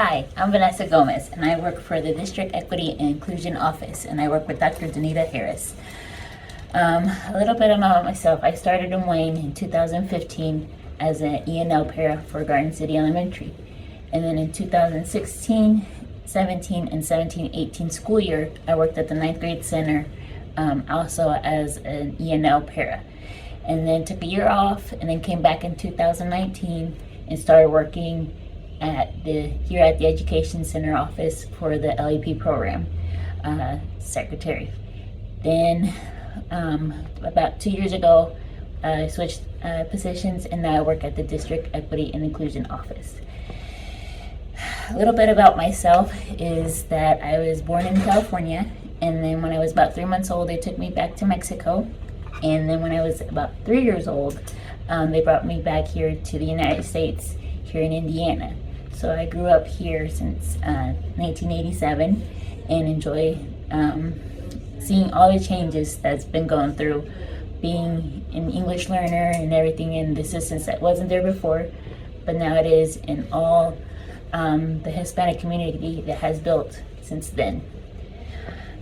Hi, I'm Vanessa Gomez, and I work for the District Equity and Inclusion Office, and I work with Dr. Danita Harris. A little bit about myself. I started in Wayne in 2015 as an E&L para for Garden City Elementary. And then in 2016, 17, and 17-18 school year, I worked at the 9th grade center also as an E&L para. And then took a year off, and then came back in 2019 and started working here at the Education Center office for the LEP program, secretary. Then about 2 years ago, I switched positions, and now I work at the District Equity and Inclusion Office. A little bit about myself is that I was born in California, and then when I was about 3 months old, they took me back to Mexico. And then when I was about 3 years old, they brought me back here to the United States, here in Indiana. So I grew up here since 1987 and enjoy seeing all the changes that's been going through, being an English learner and everything in the systems that wasn't there before, but now it is, in all the Hispanic community that has built since then.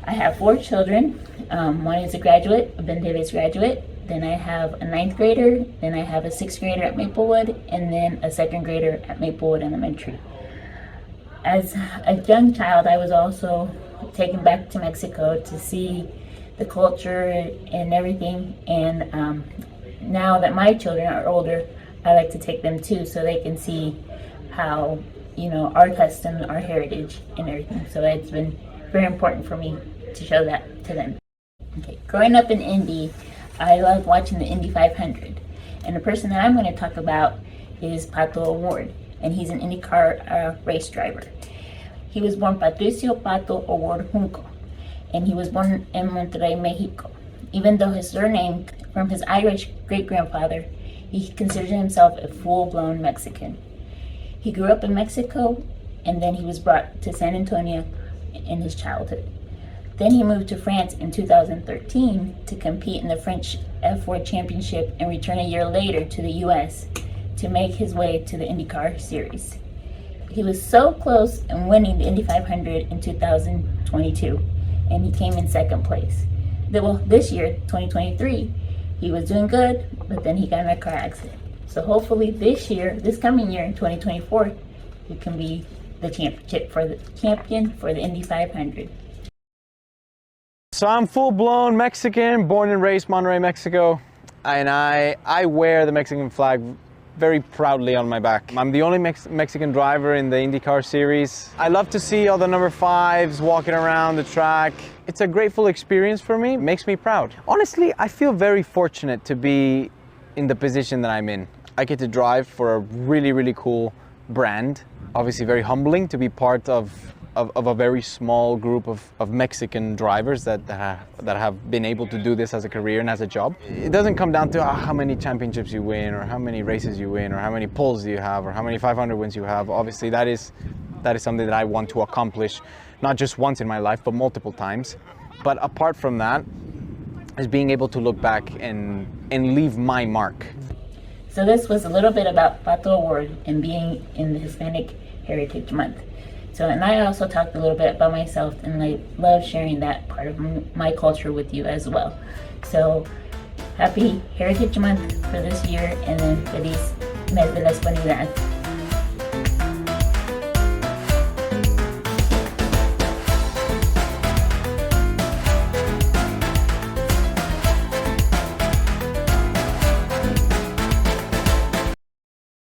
I have 4 children. One is a graduate, a Ben Davis graduate. Then I have a 9th grader. Then I have a 6th grader at Maplewood, and then a 2nd grader at Maplewood Elementary. As a young child, I was also taken back to Mexico to see the culture and everything. And now that my children are older, I like to take them too, so they can see how, our customs, our heritage, and everything. So it's been very important for me to show that to them. Okay, growing up in Indy, I love watching the Indy 500, and the person that I'm going to talk about is Pato Award, and he's an IndyCar race driver. He was born Patricio Pato Award Junco, and he was born in Monterrey, Mexico. Even though his surname from his Irish great-grandfather, he considers himself a full-blown Mexican. He grew up in Mexico, and then he was brought to San Antonio in his childhood. Then he moved to France in 2013 to compete in the French F4 Championship and return a year later to the US to make his way to the IndyCar series. He was so close in winning the Indy 500 in 2022, and he came in 2nd place. This year, 2023, he was doing good, but then he got in a car accident. So hopefully this coming year in 2024, he can be the champion for the Indy 500. So I'm full-blown Mexican, born and raised Monterrey, Mexico, and I wear the Mexican flag very proudly on my back. I'm the only Mexican driver in the IndyCar series. I love to see all the number 5s walking around the track. It's a grateful experience for me. It makes me proud. Honestly, I feel very fortunate to be in the position that I'm in. I get to drive for a really, really cool brand. Obviously very humbling to be part of a very small group of Mexican drivers that have been able to do this as a career and as a job. It doesn't come down to how many championships you win, or how many races you win, or how many poles you have, or how many 500 wins you have. Obviously that is something that I want to accomplish, not just once in my life, but multiple times. But apart from that, is being able to look back and leave my mark. So this was a little bit about Pato Award and being in the Hispanic Heritage Month. And I also talked a little bit about myself, and I love sharing that part of my culture with you as well. So happy Heritage Month for this year, and then feliz mes de la Hispanidad.